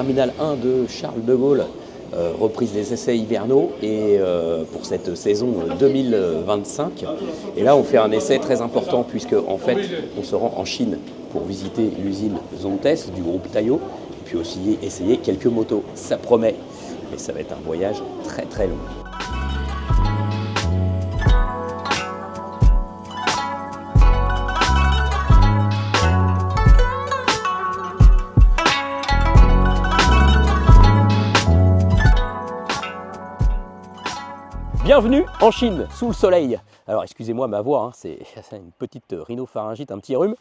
Terminal 1 de Charles de Gaulle, reprise des essais hivernaux et pour cette saison 2025. Et là, on fait un essai très important puisque en fait, on se rend en Chine pour visiter l'usine Zontes du groupe Taiyo et puis aussi essayer quelques motos. Ça promet, mais ça va être un voyage très très long. Bienvenue en Chine, sous le soleil. Alors excusez-moi ma voix, hein, c'est une petite rhinopharyngite, un petit rhume.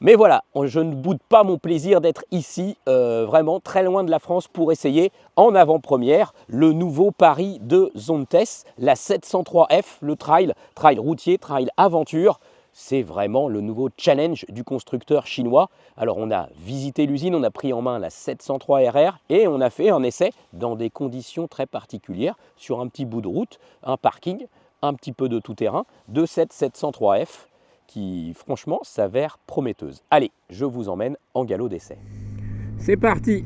Mais voilà, je ne boude pas mon plaisir d'être ici, vraiment très loin de la France pour essayer en avant-première le nouveau pari de Zontes, la 703F, le trail routier, trail aventure. C'est vraiment le nouveau challenge du constructeur chinois. Alors on a visité l'usine, on a pris en main la 703 RR et on a fait un essai dans des conditions très particulières sur un petit bout de route, un parking, un petit peu de tout-terrain de cette 703F qui franchement s'avère prometteuse. Allez, je vous emmène en galop d'essai. C'est parti!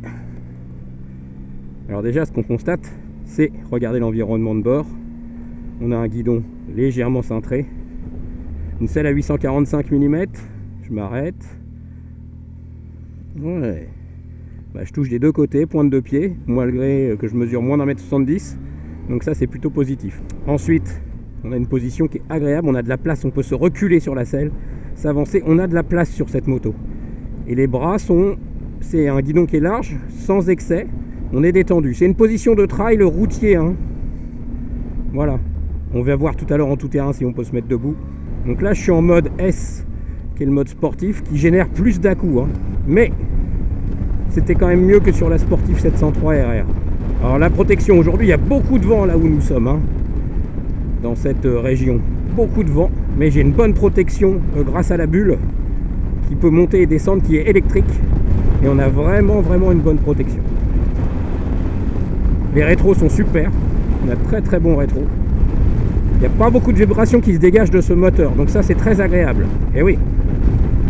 Alors déjà ce qu'on constate, c'est regarder l'environnement de bord. On a un guidon légèrement cintré. Une selle à 845 mm, je m'arrête. Ouais. Bah, je touche des deux côtés, pointe de pied, malgré que je mesure moins d'1,70 m. Donc ça c'est plutôt positif. Ensuite, on a une position qui est agréable, on a de la place, on peut se reculer sur la selle, s'avancer, on a de la place sur cette moto. Et les bras c'est un guidon qui est large, sans excès, on est détendu. C'est une position de trail routier, hein. Voilà. On va voir tout à l'heure en tout terrain si on peut se mettre debout. Donc là je suis en mode S, qui est le mode sportif, qui génère plus d'à-coups, hein. Mais c'était quand même mieux que sur la Sportive 703 RR. Alors la protection, aujourd'hui il y a beaucoup de vent là où nous sommes, hein, dans cette région. Beaucoup de vent, mais j'ai une bonne protection grâce à la bulle qui peut monter et descendre, qui est électrique. Et on a vraiment une bonne protection. Les rétros sont super, on a très très bons rétros. Il n'y a pas beaucoup de vibrations qui se dégagent de ce moteur, donc ça c'est très agréable. Et oui,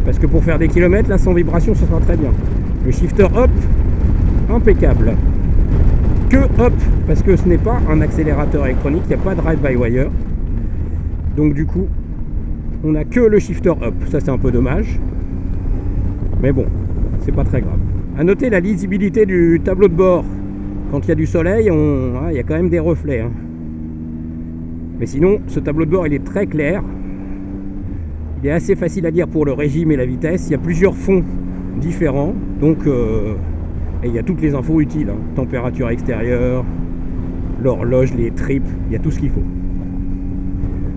parce que pour faire des kilomètres, là sans vibration, ce sera très bien. Le shifter hop, impeccable. Que hop, parce que ce n'est pas un accélérateur électronique, il n'y a pas de drive-by-wire. Donc du coup, on n'a que le shifter hop, ça c'est un peu dommage. Mais bon, c'est pas très grave. A noter la lisibilité du tableau de bord. Quand il y a du soleil, il y a quand même des reflets, hein. Mais sinon, ce tableau de bord, il est très clair. Il est assez facile à lire pour le régime et la vitesse. Il y a plusieurs fonds différents. Donc, et il y a toutes les infos utiles, hein. Température extérieure, l'horloge, les trips, il y a tout ce qu'il faut.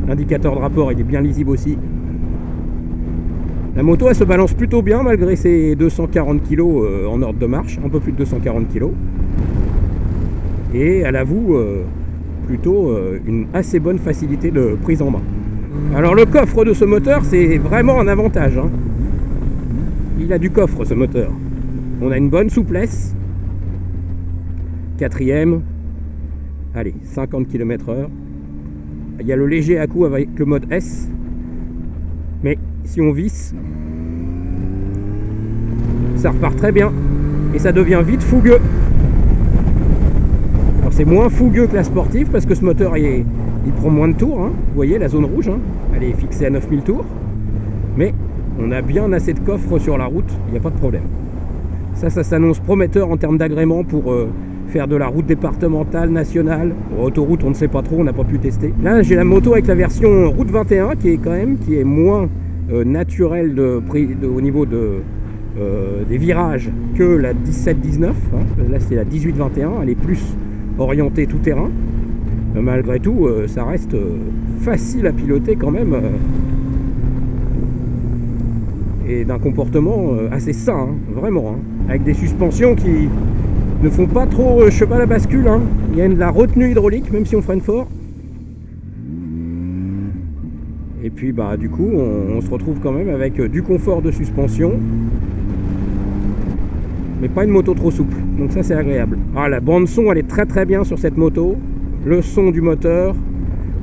L'indicateur de rapport, il est bien lisible aussi. La moto, elle se balance plutôt bien malgré ses 240 kg en ordre de marche. Un peu plus de 240 kg. Et elle avoue... plutôt une assez bonne facilité de prise en main. Alors le coffre de ce moteur, c'est vraiment un avantage, hein. Il a du coffre ce moteur. On a une bonne souplesse. Quatrième. Allez, 50 km/h. Il y a le léger à-coup avec le mode S. Mais si on visse, ça repart très bien. Et ça devient vite fougueux. C'est moins fougueux que la sportive parce que ce moteur il prend moins de tours, hein. Vous voyez la zone rouge, hein, elle est fixée à 9000 tours. Mais on a bien assez de coffre sur la route, il n'y a pas de problème. Ça s'annonce prometteur en termes d'agrément pour faire de la route départementale, nationale. Autoroute on ne sait pas trop, on n'a pas pu tester. Là j'ai la moto avec la version route 21 qui est moins naturelle au niveau des virages que la 17-19, hein. Là c'est la 18-21, elle est plus orienté tout terrain. Malgré tout, ça reste facile à piloter quand même, et d'un comportement assez sain, hein, vraiment, hein, avec des suspensions qui ne font pas trop cheval à bascule, hein. Il y a de la retenue hydraulique même si on freine fort. Et puis bah du coup on se retrouve quand même avec du confort de suspension, mais pas une moto trop souple, donc ça c'est agréable. Ah, la bande son elle est très très bien sur cette moto, le son du moteur,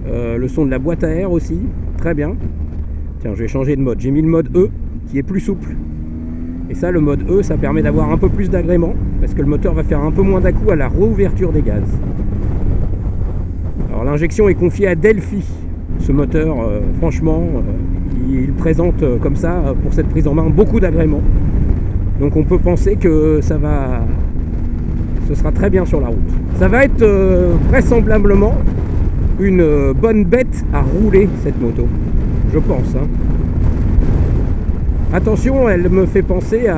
le son de la boîte à air aussi, très bien. Tiens, je vais changer de mode, j'ai mis le mode E qui est plus souple. Et ça, le mode E, ça permet d'avoir un peu plus d'agrément, parce que le moteur va faire un peu moins d'à-coups à la réouverture des gaz. Alors l'injection est confiée à Delphi. Ce moteur, franchement, il présente comme ça, pour cette prise en main, beaucoup d'agrément. Donc on peut penser que ce sera très bien sur la route. Ça va être vraisemblablement une bonne bête à rouler, cette moto, je pense. Attention, elle me fait penser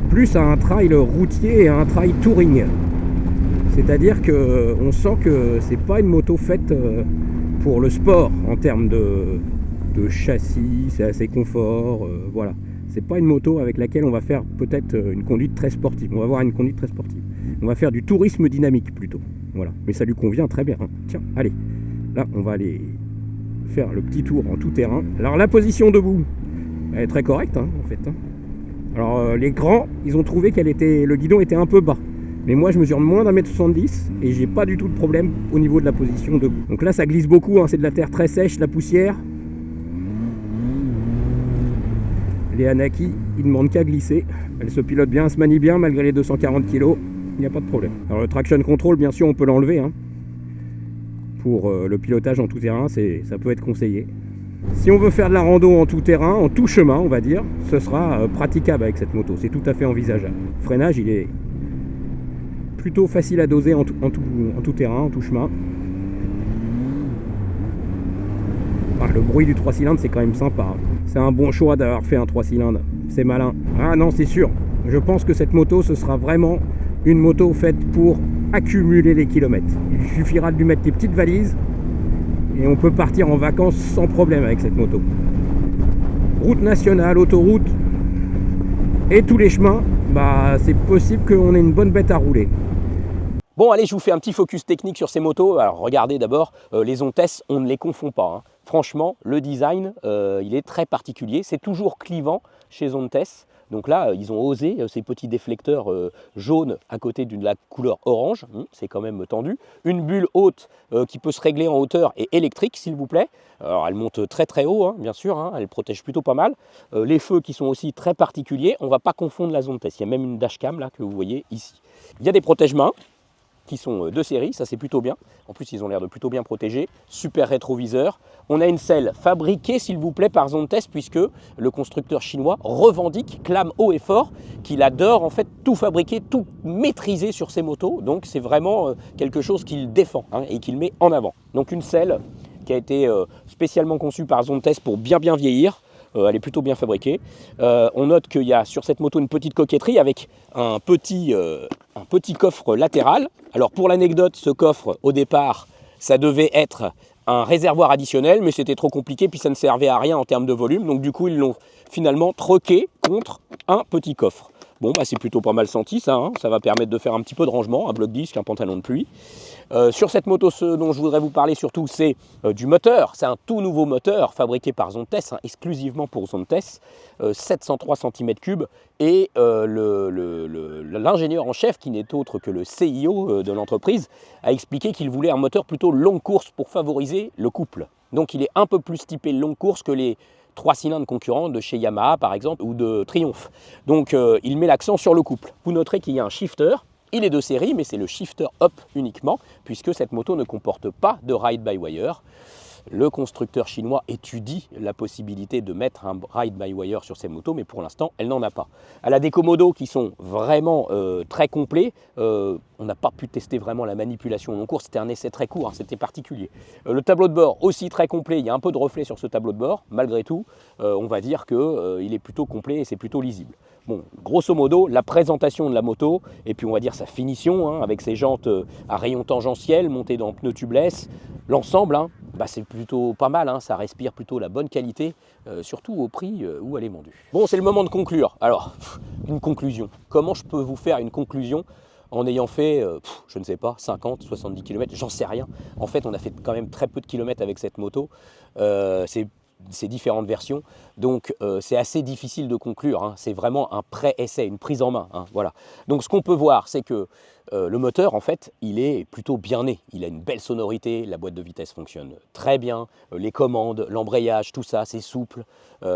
plus à un trail routier et à un trail touring. C'est-à-dire qu'on sent que c'est pas une moto faite pour le sport en termes de châssis, c'est assez confort, voilà. C'est pas une moto avec laquelle on va faire peut-être une conduite très sportive. On va avoir une conduite très sportive. On va faire du tourisme dynamique plutôt. Voilà. Mais ça lui convient très bien. Tiens, allez. Là, on va aller faire le petit tour en tout terrain. Alors la position debout, elle est très correcte en fait. Alors les grands, ils ont trouvé le guidon était un peu bas. Mais moi je mesure moins d'1m70 et j'ai pas du tout de problème au niveau de la position debout. Donc là ça glisse beaucoup, c'est de la terre très sèche, la poussière. Les Anaki, ils ne demandent qu'à glisser. Elle se pilote bien, elle se manie bien malgré les 240 kg. Il n'y a pas de problème. Alors le traction control, bien sûr, on peut l'enlever. Pour le pilotage en tout terrain, ça peut être conseillé. Si on veut faire de la rando en tout terrain, en tout chemin, on va dire, ce sera praticable avec cette moto. C'est tout à fait envisageable. Le freinage, il est plutôt facile à doser en tout terrain, en tout chemin. Le bruit du 3 cylindres, c'est quand même sympa. C'est un bon choix d'avoir fait un 3 cylindres. C'est malin. Ah non, c'est sûr. Je pense que cette moto, ce sera vraiment une moto faite pour accumuler les kilomètres. Il suffira de lui mettre des petites valises et on peut partir en vacances sans problème avec cette moto. Route nationale, autoroute et tous les chemins, c'est possible qu'on ait une bonne bête à rouler. Bon, allez, je vous fais un petit focus technique sur ces motos. Alors, regardez d'abord, les Ontes, on ne les confond pas. Franchement, le design, il est très particulier. C'est toujours clivant chez Ontes. Donc là, ils ont osé ces petits déflecteurs jaunes à côté de la couleur orange. C'est quand même tendu. Une bulle haute qui peut se régler en hauteur et électrique, s'il vous plaît. Alors, elle monte très très haut, bien sûr. Elle protège plutôt pas mal. Les feux qui sont aussi très particuliers. On ne va pas confondre la Ontes. Il y a même une dashcam là que vous voyez ici. Il y a des protège-mains qui sont de série, ça c'est plutôt bien. En plus, ils ont l'air de plutôt bien protégés. Super rétroviseur. On a une selle fabriquée, s'il vous plaît, par Zontes, puisque le constructeur chinois revendique, clame haut et fort, qu'il adore en fait tout fabriquer, tout maîtriser sur ses motos. Donc c'est vraiment quelque chose qu'il défend et qu'il met en avant. Donc une selle qui a été spécialement conçue par Zontes pour bien vieillir. Elle est plutôt bien fabriquée. On note qu'il y a sur cette moto une petite coquetterie avec un petit coffre latéral. Alors pour l'anecdote, ce coffre au départ, ça devait être un réservoir additionnel, mais c'était trop compliqué, puis ça ne servait à rien en termes de volume. Donc du coup, ils l'ont finalement troqué contre un petit coffre. Bon, c'est plutôt pas mal senti ça, ça va permettre de faire un petit peu de rangement, un bloc-disque, un pantalon de pluie. Sur cette moto, ce dont je voudrais vous parler surtout, c'est du moteur. C'est un tout nouveau moteur fabriqué par Zontes, exclusivement pour Zontes, 703 cm3. Et l'ingénieur en chef, qui n'est autre que le CIO de l'entreprise, a expliqué qu'il voulait un moteur plutôt longue course pour favoriser le couple. Donc il est un peu plus typé longue course que les 3 cylindres concurrents de chez Yamaha par exemple ou de Triumph. Donc il met l'accent sur le couple. Vous noterez qu'il y a un shifter. Il est de série, mais c'est le shifter up uniquement, puisque cette moto ne comporte pas de ride-by-wire. Le constructeur chinois étudie la possibilité de mettre un ride-by-wire sur ces motos, mais pour l'instant, elle n'en a pas. Elle a des commodos qui sont vraiment très complets. On n'a pas pu tester vraiment la manipulation en cours, c'était un essai très court, c'était particulier. Le tableau de bord aussi très complet, il y a un peu de reflet sur ce tableau de bord. Malgré tout, on va dire qu'il est plutôt complet et c'est plutôt lisible. Bon, grosso modo, la présentation de la moto, et puis on va dire sa finition, avec ses jantes à rayon tangentiel, montées dans pneus tubeless, l'ensemble, c'est plutôt pas mal, ça respire plutôt la bonne qualité, surtout au prix où elle est vendue. Bon, c'est le moment de conclure. Alors, une conclusion. Comment je peux vous faire une conclusion en ayant fait, je ne sais pas, 50, 70 km, j'en sais rien. En fait, on a fait quand même très peu de kilomètres avec cette moto. C'est ces différentes versions. Donc c'est assez difficile de conclure, hein. C'est vraiment un pré-essai, une prise en main, hein, voilà. Donc ce qu'on peut voir, c'est que le moteur, en fait, il est plutôt bien né. Il a une belle sonorité, la boîte de vitesse fonctionne très bien, les commandes, l'embrayage, tout ça, c'est souple,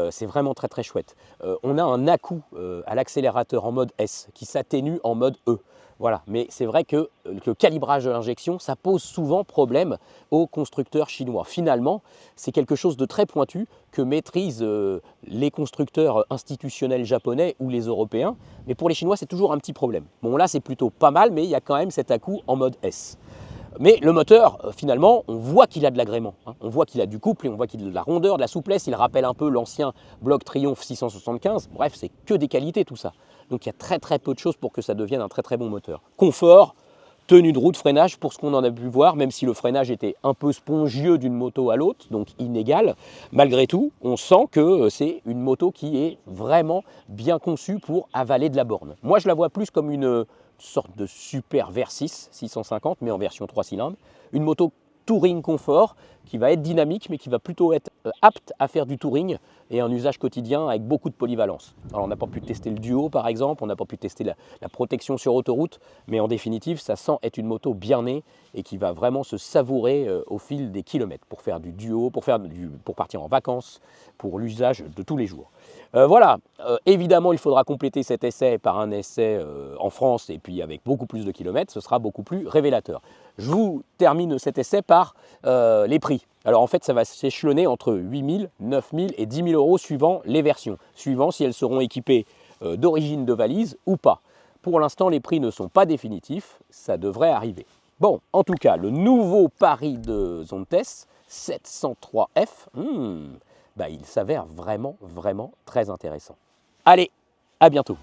c'est vraiment très très chouette. On a un à-coup à l'accélérateur en mode S qui s'atténue en mode E. Voilà, mais c'est vrai que le calibrage de l'injection, ça pose souvent problème aux constructeurs chinois. Finalement, c'est quelque chose de très pointu que maîtrisent les constructeurs institutionnels japonais ou les Européens. Mais pour les Chinois, c'est toujours un petit problème. Bon, là, c'est plutôt pas mal, mais il y a quand même cet à-coup en mode S. Mais le moteur, finalement, on voit qu'il a de l'agrément, hein. On voit qu'il a du couple, et on voit qu'il a de la rondeur, de la souplesse. Il rappelle un peu l'ancien bloc Triumph 675. Bref, c'est que des qualités tout ça. Donc il y a très très peu de choses pour que ça devienne un très très bon moteur. Confort, tenue de route, freinage, pour ce qu'on en a pu voir, même si le freinage était un peu spongieux d'une moto à l'autre, donc inégal, malgré tout, on sent que c'est une moto qui est vraiment bien conçue pour avaler de la borne. Moi, je la vois plus comme une sorte de super Versys 650, mais en version 3 cylindres. Une moto touring confort qui va être dynamique, mais qui va plutôt être apte à faire du touring et un usage quotidien avec beaucoup de polyvalence. Alors on n'a pas pu tester le duo par exemple, on n'a pas pu tester la protection sur autoroute, mais en définitive ça sent être une moto bien née et qui va vraiment se savourer au fil des kilomètres pour faire du duo, pour partir en vacances, pour l'usage de tous les jours. Voilà, évidemment il faudra compléter cet essai par un essai en France et puis avec beaucoup plus de kilomètres, ce sera beaucoup plus révélateur. Je vous termine cet essai par les prix. Alors en fait ça va s'échelonner entre 8 000, 9 000 et 10 000 euros suivant les versions, suivant si elles seront équipées d'origine de valise ou pas. Pour l'instant les prix ne sont pas définitifs, ça devrait arriver. Bon, en tout cas, le nouveau Paris de Zontes 703F, il s'avère vraiment très intéressant. Allez, à bientôt.